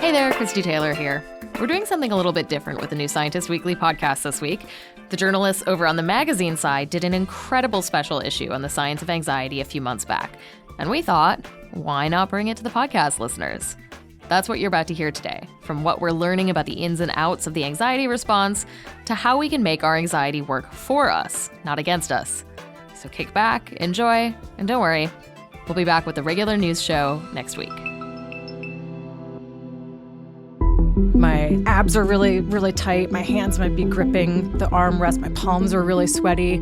Hey there, Christy Taylor here. We're doing something a little bit different with the New Scientist Weekly podcast this week. The journalists over on the magazine side did an incredible special issue on the science of anxiety a few months back. And we thought, why not bring it to the podcast listeners? That's what you're about to hear today, from what we're learning about the ins and outs of the anxiety response to how we can make our anxiety work for us, not against us. So kick back, enjoy, and don't worry, we'll be back with the regular news show next week. My abs are really, really tight. My hands might be gripping the armrest. My palms are really sweaty.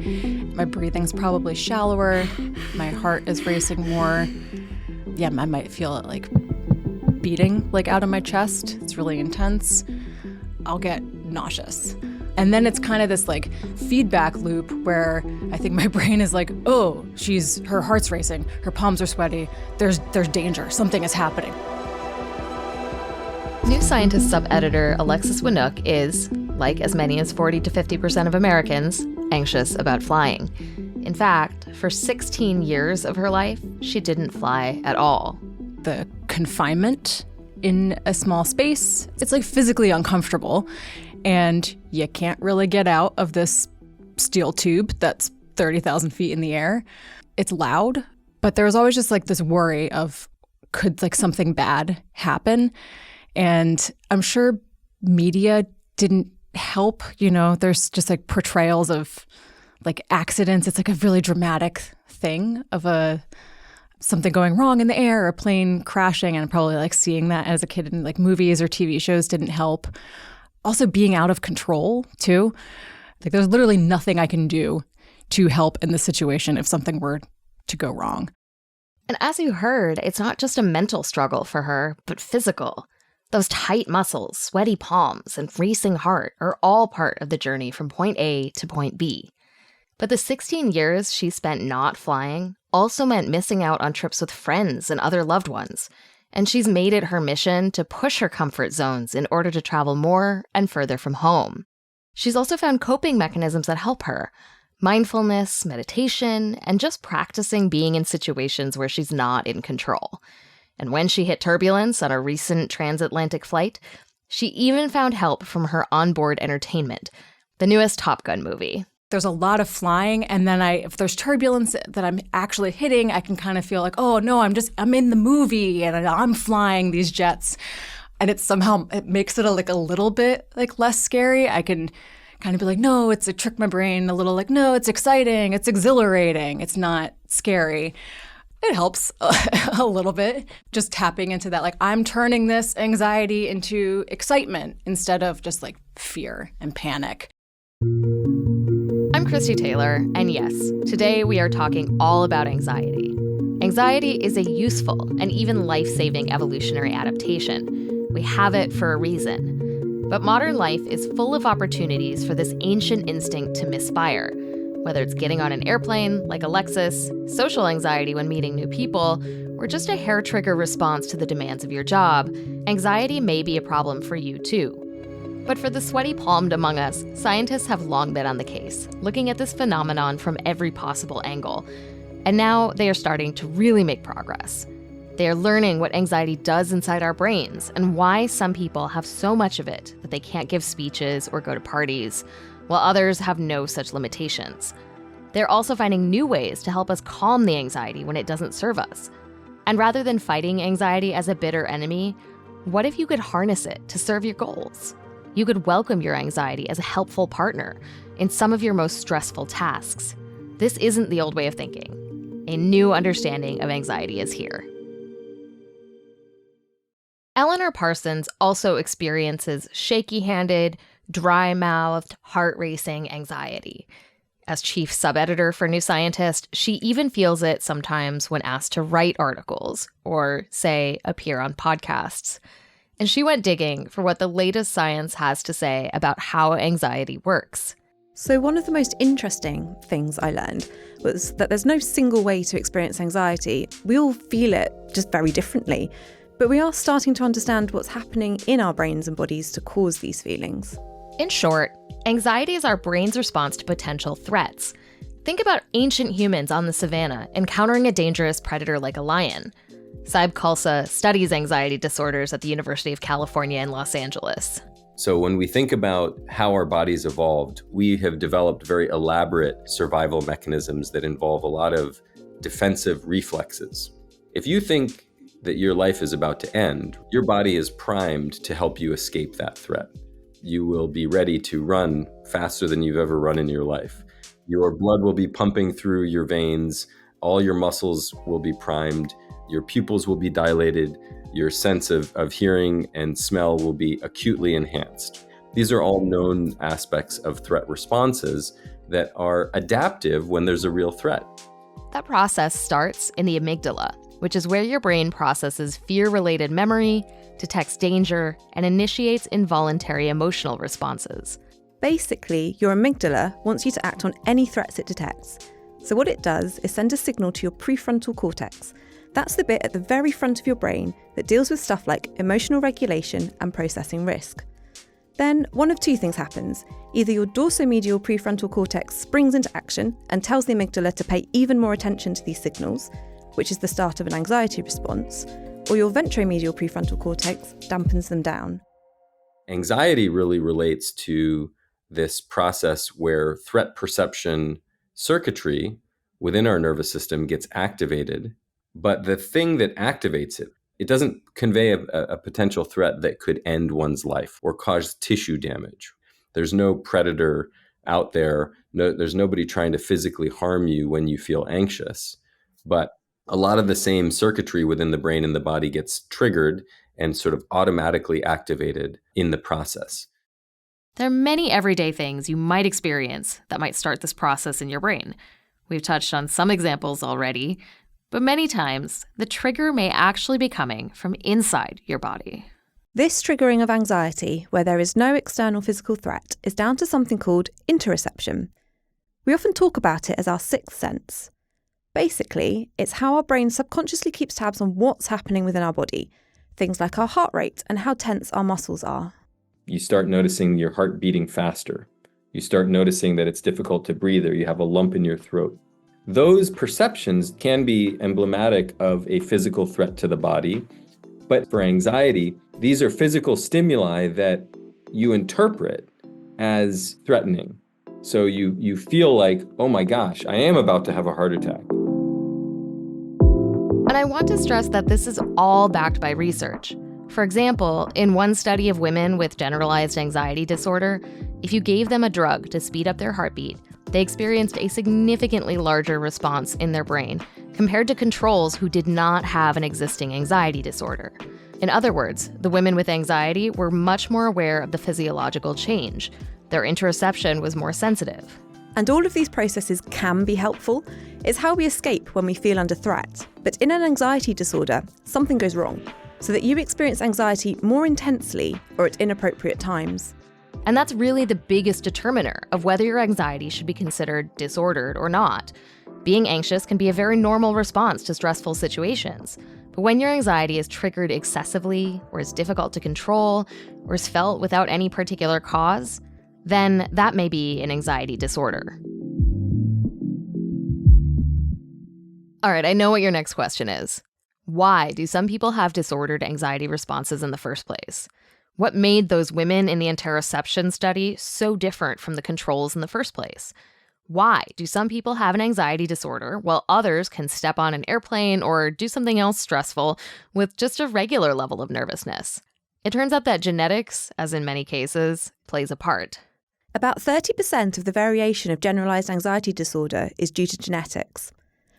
My breathing's probably shallower. My heart is racing more. Yeah, I might feel it like beating like out of my chest. It's really intense. I'll get nauseous. And then it's kind of this like feedback loop where I think my brain is like, oh, her heart's racing. Her palms are sweaty. There's danger. Something is happening. New Scientist sub-editor Alexis Winook is, like as many as 40 to 50% of Americans, anxious about flying. In fact, for 16 years of her life, she didn't fly at all. The confinement in a small space, it's like physically uncomfortable, and you can't really get out of this steel tube that's 30,000 feet in the air. It's loud, but there's always just like this worry of could like something bad happen? And I'm sure media didn't help, there's just like portrayals of like accidents. It's like a really dramatic thing of something going wrong in the air, or a plane crashing, and probably like seeing that as a kid in like movies or TV shows didn't help. Also being out of control too. Like there's literally nothing I can do to help in this situation if something were to go wrong. And as you heard, it's not just a mental struggle for her, but physical. Those tight muscles, sweaty palms, and racing heart are all part of the journey from point A to point B. But the 16 years she spent not flying also meant missing out on trips with friends and other loved ones. And she's made it her mission to push her comfort zones in order to travel more and further from home. She's also found coping mechanisms that help her: mindfulness, meditation, and just practicing being in situations where she's not in control. And when she hit turbulence on a recent transatlantic flight, she even found help from her onboard entertainment, the newest Top Gun movie. There's a lot of flying, and then if there's turbulence that I'm actually hitting, I can kind of feel like, oh no, I'm in the movie and I'm flying these jets. And it makes it a little bit like less scary. I can kind of be like, no, it's a trick my brain a little, like, no, it's exciting, it's exhilarating, it's not scary. It helps a little bit, just tapping into that, like I'm turning this anxiety into excitement instead of just like fear and panic. I'm Christy Taylor, and yes, today we are talking all about anxiety. Anxiety is a useful and even life-saving evolutionary adaptation. We have it for a reason. But modern life is full of opportunities for this ancient instinct to misfire. Whether it's getting on an airplane, like Alexis, social anxiety when meeting new people, or just a hair-trigger response to the demands of your job, anxiety may be a problem for you too. But for the sweaty-palmed among us, scientists have long been on the case, looking at this phenomenon from every possible angle. And now they are starting to really make progress. They are learning what anxiety does inside our brains and why some people have so much of it that they can't give speeches or go to parties, while others have no such limitations. They're also finding new ways to help us calm the anxiety when it doesn't serve us. And rather than fighting anxiety as a bitter enemy, what if you could harness it to serve your goals? You could welcome your anxiety as a helpful partner in some of your most stressful tasks. This isn't the old way of thinking. A new understanding of anxiety is here. Eleanor Parsons also experiences shaky-handed, dry-mouthed, heart-racing anxiety. As chief sub-editor for New Scientist, she even feels it sometimes when asked to write articles or, say, appear on podcasts. And she went digging for what the latest science has to say about how anxiety works. So one of the most interesting things I learned was that there's no single way to experience anxiety. We all feel it just very differently. But we are starting to understand what's happening in our brains and bodies to cause these feelings. In short, anxiety is our brain's response to potential threats. Think about ancient humans on the savannah encountering a dangerous predator like a lion. Saib Khalsa studies anxiety disorders at the University of California in Los Angeles. So when we think about how our bodies evolved, we have developed very elaborate survival mechanisms that involve a lot of defensive reflexes. If you think that your life is about to end, your body is primed to help you escape that threat. You will be ready to run faster than you've ever run in your life. Your blood will be pumping through your veins, all your muscles will be primed, your pupils will be dilated, your sense of hearing and smell will be acutely enhanced. These are all known aspects of threat responses that are adaptive when there's a real threat. That process starts in the amygdala, which is where your brain processes fear-related memory, detects danger, and initiates involuntary emotional responses. Basically, your amygdala wants you to act on any threats it detects. So what it does is send a signal to your prefrontal cortex. That's the bit at the very front of your brain that deals with stuff like emotional regulation and processing risk. Then one of two things happens. Either your dorsomedial prefrontal cortex springs into action and tells the amygdala to pay even more attention to these signals, which is the start of an anxiety response, or your ventromedial prefrontal cortex dampens them down. Anxiety really relates to this process where threat perception circuitry within our nervous system gets activated, but the thing that activates it, it doesn't convey a potential threat that could end one's life or cause tissue damage. There's no predator out there. There's nobody trying to physically harm you when you feel anxious. But a lot of the same circuitry within the brain and the body gets triggered and sort of automatically activated in the process. There are many everyday things you might experience that might start this process in your brain. We've touched on some examples already, but many times the trigger may actually be coming from inside your body. This triggering of anxiety, where there is no external physical threat, is down to something called interoception. We often talk about it as our sixth sense. Basically, it's how our brain subconsciously keeps tabs on what's happening within our body, things like our heart rate and how tense our muscles are. You start noticing your heart beating faster. You start noticing that it's difficult to breathe or you have a lump in your throat. Those perceptions can be emblematic of a physical threat to the body, but for anxiety, these are physical stimuli that you interpret as threatening. So you feel like, oh my gosh, I am about to have a heart attack. And I want to stress that this is all backed by research. For example, in one study of women with generalized anxiety disorder, if you gave them a drug to speed up their heartbeat, they experienced a significantly larger response in their brain compared to controls who did not have an existing anxiety disorder. In other words, the women with anxiety were much more aware of the physiological change. Their interoception was more sensitive. And all of these processes can be helpful. It's how we escape when we feel under threat. But in an anxiety disorder, something goes wrong, so that you experience anxiety more intensely or at inappropriate times. And that's really the biggest determiner of whether your anxiety should be considered disordered or not. Being anxious can be a very normal response to stressful situations. But when your anxiety is triggered excessively, or is difficult to control, or is felt without any particular cause, then that may be an anxiety disorder. All right, I know what your next question is. Why do some people have disordered anxiety responses in the first place? What made those women in the interoception study so different from the controls in the first place? Why do some people have an anxiety disorder while others can step on an airplane or do something else stressful with just a regular level of nervousness? It turns out that genetics, as in many cases, plays a part. About 30% of the variation of generalized anxiety disorder is due to genetics.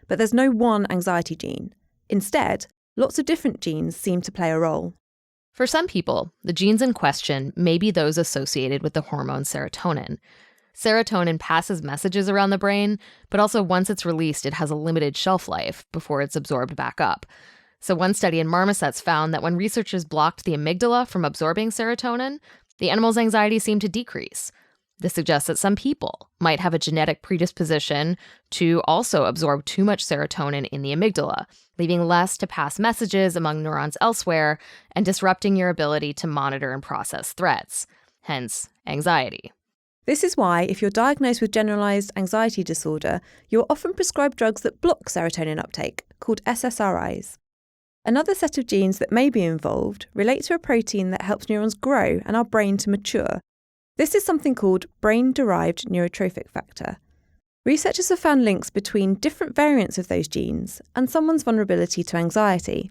But there's no one anxiety gene. Instead, lots of different genes seem to play a role. For some people, the genes in question may be those associated with the hormone serotonin. Serotonin passes messages around the brain, but also once it's released, it has a limited shelf life before it's absorbed back up. So one study in marmosets found that when researchers blocked the amygdala from absorbing serotonin, the animal's anxiety seemed to decrease. This suggests that some people might have a genetic predisposition to also absorb too much serotonin in the amygdala, leaving less to pass messages among neurons elsewhere and disrupting your ability to monitor and process threats, hence anxiety. This is why, if you're diagnosed with generalized anxiety disorder, you're often prescribed drugs that block serotonin uptake, called SSRIs. Another set of genes that may be involved relate to a protein that helps neurons grow and our brain to mature. This is something called brain-derived neurotrophic factor. Researchers have found links between different variants of those genes and someone's vulnerability to anxiety.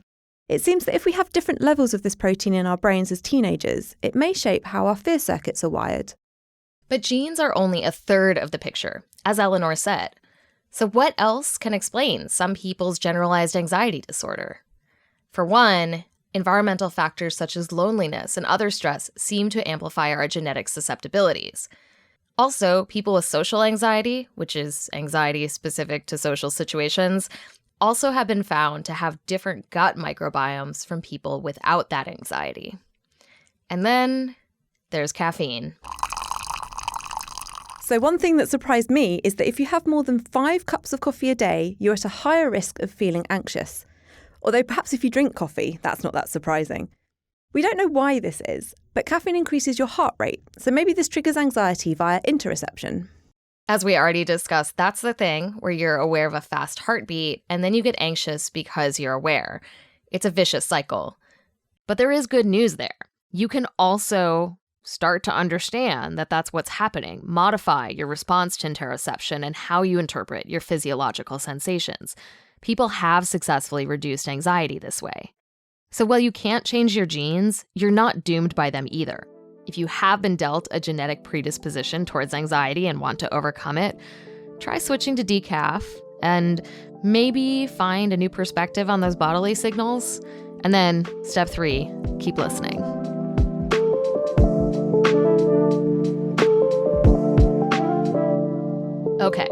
It seems that if we have different levels of this protein in our brains as teenagers, it may shape how our fear circuits are wired. But genes are only a third of the picture, as Eleanor said. So what else can explain some people's generalized anxiety disorder? For one, environmental factors such as loneliness and other stress seem to amplify our genetic susceptibilities. Also, people with social anxiety, which is anxiety specific to social situations, also have been found to have different gut microbiomes from people without that anxiety. And then there's caffeine. So one thing that surprised me is that if you have more than 5 cups of coffee a day, you're at a higher risk of feeling anxious. Although perhaps if you drink coffee, that's not that surprising. We don't know why this is, but caffeine increases your heart rate, so maybe this triggers anxiety via interoception. As we already discussed, that's the thing where you're aware of a fast heartbeat and then you get anxious because you're aware. It's a vicious cycle. But there is good news there. You can also start to understand that that's what's happening, modify your response to interoception and how you interpret your physiological sensations. People have successfully reduced anxiety this way. So while you can't change your genes, you're not doomed by them either. If you have been dealt a genetic predisposition towards anxiety and want to overcome it, try switching to decaf and maybe find a new perspective on those bodily signals. And then step 3, keep listening. Okay,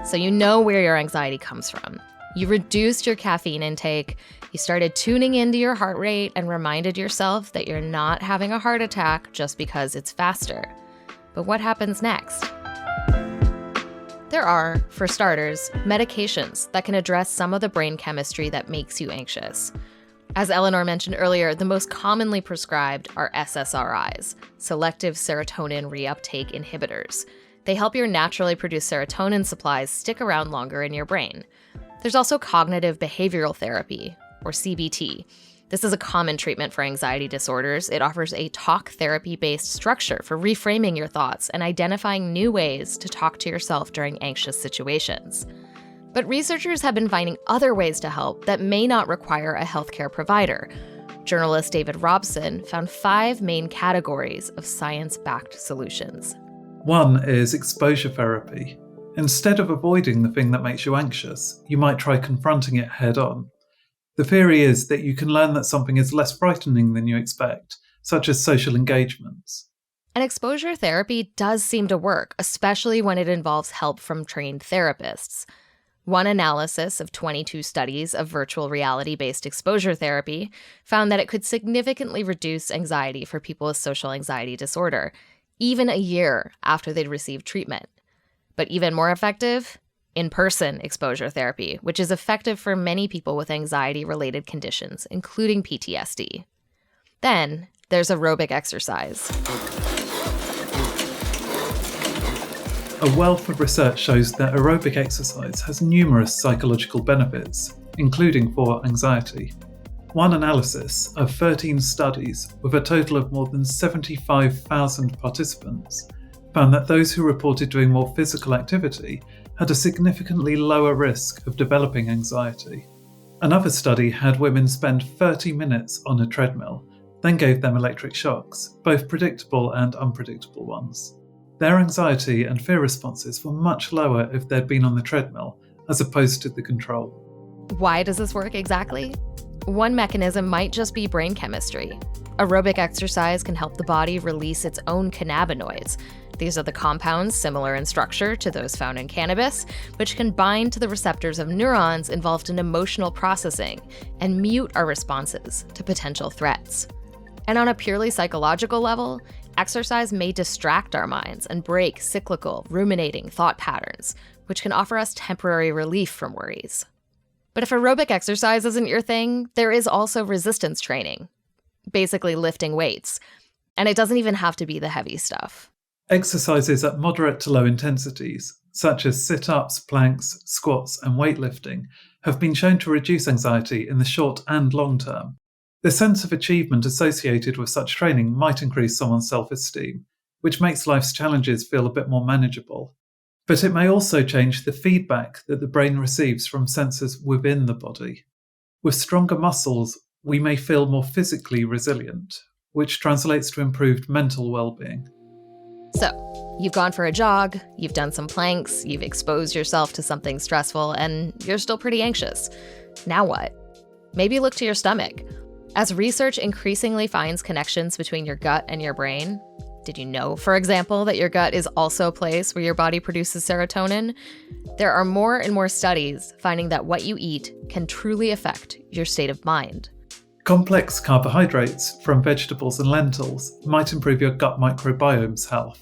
so you know where your anxiety comes from. You reduced your caffeine intake, you started tuning into your heart rate and reminded yourself that you're not having a heart attack just because it's faster. But what happens next? There are, for starters, medications that can address some of the brain chemistry that makes you anxious. As Eleanor mentioned earlier, the most commonly prescribed are SSRIs, selective serotonin reuptake inhibitors. They help your naturally produced serotonin supplies stick around longer in your brain. There's also cognitive behavioral therapy, or CBT. This is a common treatment for anxiety disorders. It offers a talk therapy-based structure for reframing your thoughts and identifying new ways to talk to yourself during anxious situations. But researchers have been finding other ways to help that may not require a healthcare provider. Journalist David Robson found 5 main categories of science-backed solutions. One is exposure therapy. Instead of avoiding the thing that makes you anxious, you might try confronting it head on. The theory is that you can learn that something is less frightening than you expect, such as social engagements. And exposure therapy does seem to work, especially when it involves help from trained therapists. One analysis of 22 studies of virtual reality-based exposure therapy found that it could significantly reduce anxiety for people with social anxiety disorder, even a year after they'd received treatment. But even more effective, in-person exposure therapy, which is effective for many people with anxiety-related conditions, including PTSD. Then there's aerobic exercise. A wealth of research shows that aerobic exercise has numerous psychological benefits, including for anxiety. One analysis of 13 studies with a total of more than 75,000 participants found that those who reported doing more physical activity had a significantly lower risk of developing anxiety. Another study had women spend 30 minutes on a treadmill, then gave them electric shocks, both predictable and unpredictable ones. Their anxiety and fear responses were much lower if they'd been on the treadmill, as opposed to the control. Why does this work exactly? One mechanism might just be brain chemistry. Aerobic exercise can help the body release its own cannabinoids. These are the compounds similar in structure to those found in cannabis, which can bind to the receptors of neurons involved in emotional processing and mute our responses to potential threats. And on a purely psychological level, exercise may distract our minds and break cyclical, ruminating thought patterns, which can offer us temporary relief from worries. But if aerobic exercise isn't your thing, there is also resistance training, basically lifting weights. And it doesn't even have to be the heavy stuff. Exercises at moderate to low intensities, such as sit-ups, planks, squats, and weightlifting, have been shown to reduce anxiety in the short and long term. The sense of achievement associated with such training might increase someone's self-esteem, which makes life's challenges feel a bit more manageable. But it may also change the feedback that the brain receives from sensors within the body. With stronger muscles, we may feel more physically resilient, which translates to improved mental well-being. So, you've gone for a jog, you've done some planks, you've exposed yourself to something stressful, and you're still pretty anxious. Now what? Maybe look to your stomach. As research increasingly finds connections between your gut and your brain, did you know, for example, that your gut is also a place where your body produces serotonin? There are more and more studies finding that what you eat can truly affect your state of mind. Complex carbohydrates from vegetables and lentils might improve your gut microbiome's health.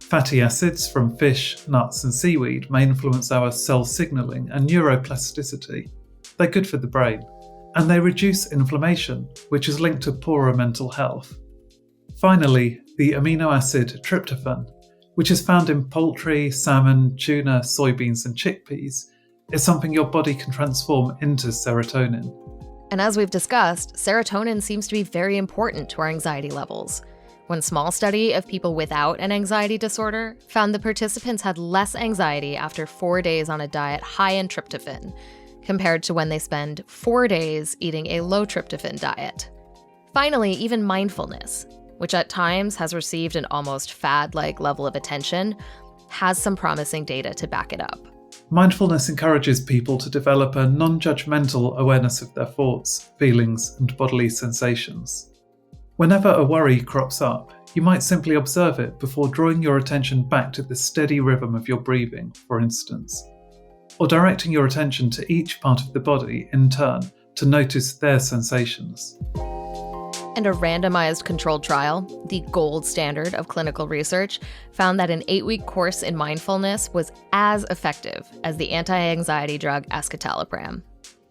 Fatty acids from fish, nuts, and seaweed may influence our cell signaling and neuroplasticity. They're good for the brain. And they reduce inflammation, which is linked to poorer mental health. Finally, the amino acid tryptophan, which is found in poultry, salmon, tuna, soybeans, and chickpeas, is something your body can transform into serotonin. And as we've discussed, serotonin seems to be very important to our anxiety levels. One small study of people without an anxiety disorder found the participants had less anxiety after 4 days on a diet high in tryptophan, compared to when they spend 4 days eating a low tryptophan diet. Finally, even mindfulness, which at times has received an almost fad-like level of attention, has some promising data to back it up. Mindfulness encourages people to develop a non-judgmental awareness of their thoughts, feelings, and bodily sensations. Whenever a worry crops up, you might simply observe it before drawing your attention back to the steady rhythm of your breathing, for instance, or directing your attention to each part of the body in turn to notice their sensations. And a randomized controlled trial, the gold standard of clinical research, found that an 8-week course in mindfulness was as effective as the anti-anxiety drug escitalopram.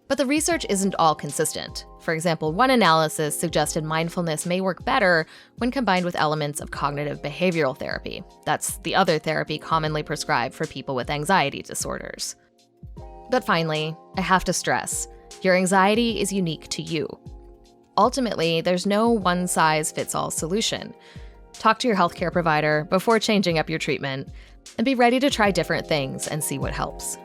But the research isn't all consistent. For example, one analysis suggested mindfulness may work better when combined with elements of cognitive behavioral therapy. That's the other therapy commonly prescribed for people with anxiety disorders. But finally, I have to stress, your anxiety is unique to you. Ultimately, there's no one-size-fits-all solution. Talk to your healthcare provider before changing up your treatment, and be ready to try different things and see what helps.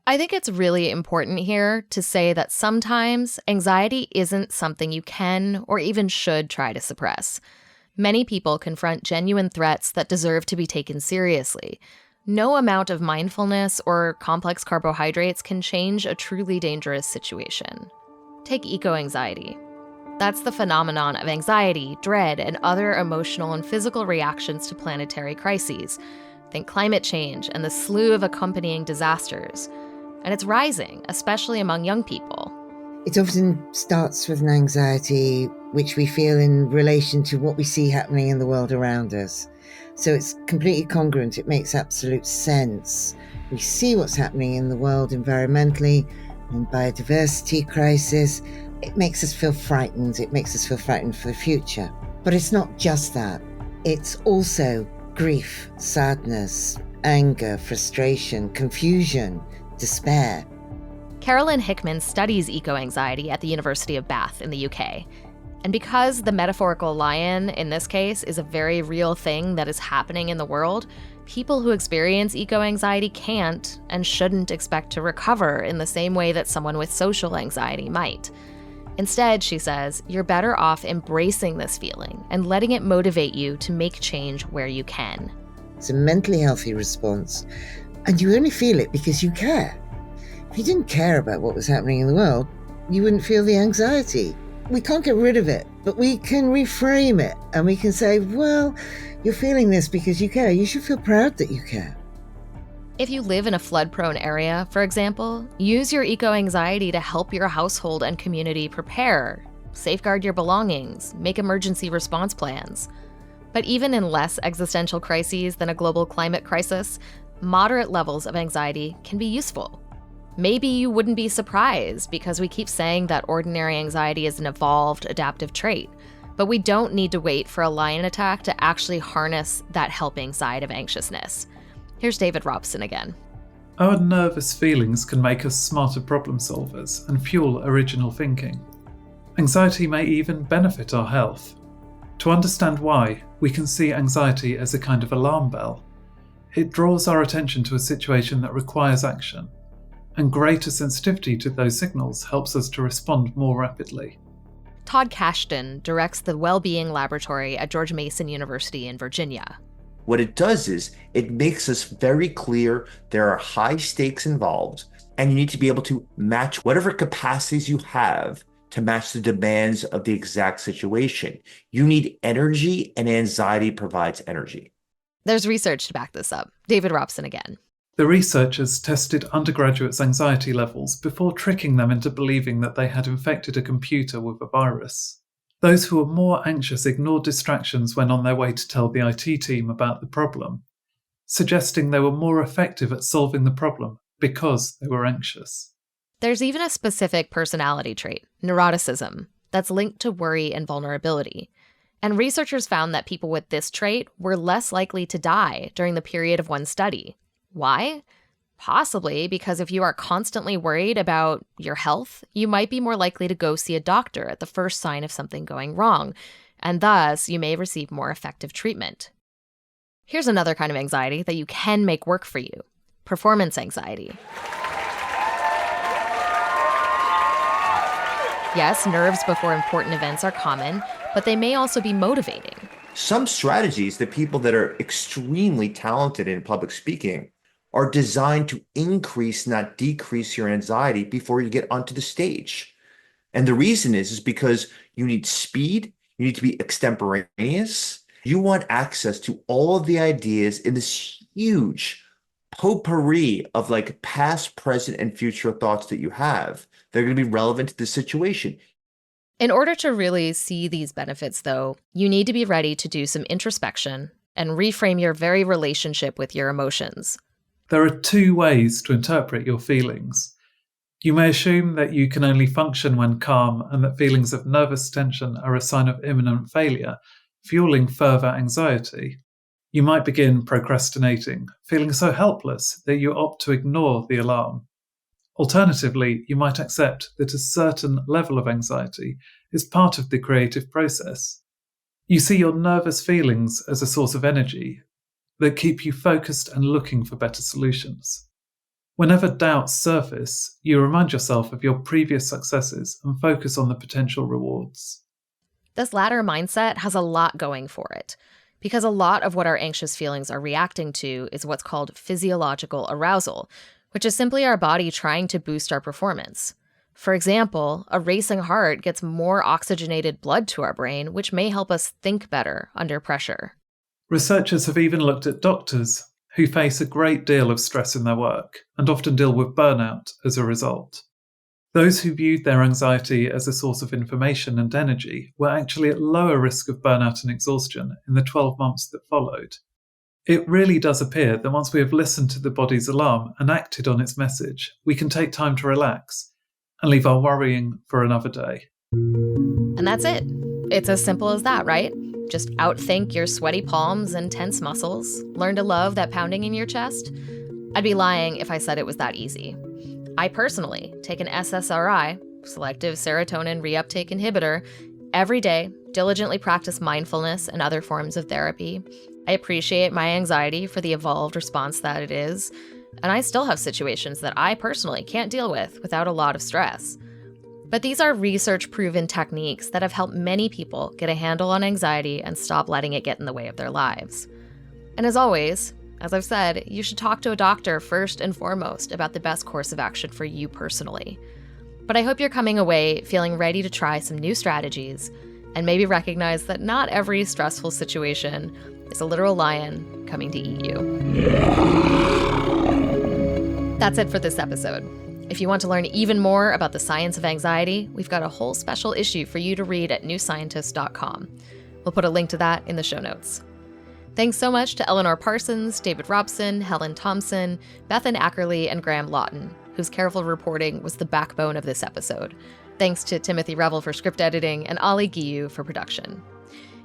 I think it's really important here to say that sometimes anxiety isn't something you can or even should try to suppress. Many people confront genuine threats that deserve to be taken seriously. No amount of mindfulness or complex carbohydrates can change a truly dangerous situation. Take eco-anxiety. That's the phenomenon of anxiety, dread, and other emotional and physical reactions to planetary crises. Think climate change and the slew of accompanying disasters. And it's rising, especially among young people. It often starts with an anxiety which we feel in relation to what we see happening in the world around us. So it's completely congruent. It makes absolute sense. We see what's happening in the world environmentally, in biodiversity crisis. It makes us feel frightened. It makes us feel frightened for the future. But it's not just that. It's also grief, sadness, anger, frustration, confusion, despair. Carolyn Hickman studies eco-anxiety at the University of Bath in the UK. And because the metaphorical lion, in this case, is a very real thing that is happening in the world, people who experience eco-anxiety can't and shouldn't expect to recover in the same way that someone with social anxiety might. Instead, she says, you're better off embracing this feeling and letting it motivate you to make change where you can. It's a mentally healthy response, and you only feel it because you care. If you didn't care about what was happening in the world, you wouldn't feel the anxiety. We can't get rid of it, but we can reframe it, and we can say, well, you're feeling this because you care. You should feel proud that you care. If you live in a flood-prone area, for example, use your eco-anxiety to help your household and community prepare, safeguard your belongings, make emergency response plans. But even in less existential crises than a global climate crisis, moderate levels of anxiety can be useful. Maybe you wouldn't be surprised because we keep saying that ordinary anxiety is an evolved, adaptive trait. But we don't need to wait for a lion attack to actually harness that helping side of anxiousness. Here's David Robson again. Our nervous feelings can make us smarter problem solvers and fuel original thinking. Anxiety may even benefit our health. To understand why, we can see anxiety as a kind of alarm bell. It draws our attention to a situation that requires action, and greater sensitivity to those signals helps us to respond more rapidly. Todd Kashdan directs the Well-Being Laboratory at George Mason University in Virginia. What it does is it makes us very clear there are high stakes involved, and you need to be able to match whatever capacities you have to match the demands of the exact situation. You need energy, and anxiety provides energy. There's research to back this up. David Robson again. The researchers tested undergraduates' anxiety levels before tricking them into believing that they had infected a computer with a virus. Those who were more anxious ignored distractions when on their way to tell the IT team about the problem, suggesting they were more effective at solving the problem because they were anxious. There's even a specific personality trait, neuroticism, that's linked to worry and vulnerability. And researchers found that people with this trait were less likely to die during the period of one study. Why? Possibly because if you are constantly worried about your health, you might be more likely to go see a doctor at the first sign of something going wrong, and thus you may receive more effective treatment. Here's another kind of anxiety that you can make work for you: performance anxiety. Yes, nerves before important events are common, but they may also be motivating. Some strategies that people that are extremely talented in public speaking are designed to increase, not decrease your anxiety before you get onto the stage. And the reason is because you need speed, you need to be extemporaneous, you want access to all of the ideas in this huge potpourri of like past, present, and future thoughts that you have. They're going to be relevant to the situation. In order to really see these benefits, though, you need to be ready to do some introspection and reframe your very relationship with your emotions. There are two ways to interpret your feelings. You may assume that you can only function when calm and that feelings of nervous tension are a sign of imminent failure, fueling further anxiety. You might begin procrastinating, feeling so helpless that you opt to ignore the alarm. Alternatively, you might accept that a certain level of anxiety is part of the creative process. You see your nervous feelings as a source of energy that keep you focused and looking for better solutions. Whenever doubts surface, you remind yourself of your previous successes and focus on the potential rewards. This latter mindset has a lot going for it, because a lot of what our anxious feelings are reacting to is what's called physiological arousal, which is simply our body trying to boost our performance. For example, a racing heart gets more oxygenated blood to our brain, which may help us think better under pressure. Researchers have even looked at doctors who face a great deal of stress in their work and often deal with burnout as a result. Those who viewed their anxiety as a source of information and energy were actually at lower risk of burnout and exhaustion in the 12 months that followed. It really does appear that once we have listened to the body's alarm and acted on its message, we can take time to relax and leave our worrying for another day. And that's it. It's as simple as that, right? Just outthink your sweaty palms and tense muscles. Learn to love that pounding in your chest. I'd be lying if I said it was that easy. I personally take an SSRI, selective serotonin reuptake inhibitor, every day, diligently practice mindfulness and other forms of therapy. I appreciate my anxiety for the evolved response that it is, and I still have situations that I personally can't deal with without a lot of stress. But these are research-proven techniques that have helped many people get a handle on anxiety and stop letting it get in the way of their lives. And as always, as I've said, you should talk to a doctor first and foremost about the best course of action for you personally. But I hope you're coming away feeling ready to try some new strategies and maybe recognize that not every stressful situation is a literal lion coming to eat you. That's it for this episode. If you want to learn even more about the science of anxiety, we've got a whole special issue for you to read at newscientist.com. We'll put a link to that in the show notes. Thanks so much to Eleanor Parsons, David Robson, Helen Thompson, Bethan Ackerley, and Graham Lawton, whose careful reporting was the backbone of this episode. Thanks to Timothy Revel for script editing and Ali Giyu for production.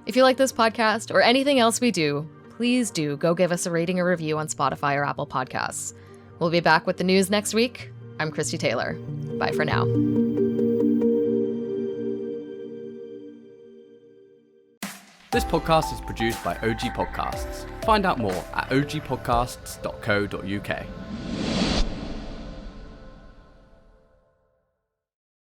If you like this podcast or anything else we do, please do go give us a rating or review on Spotify or Apple Podcasts. We'll be back with the news next week. I'm Christy Taylor. Bye for now. This podcast is produced by OG Podcasts. Find out more at ogpodcasts.co.uk.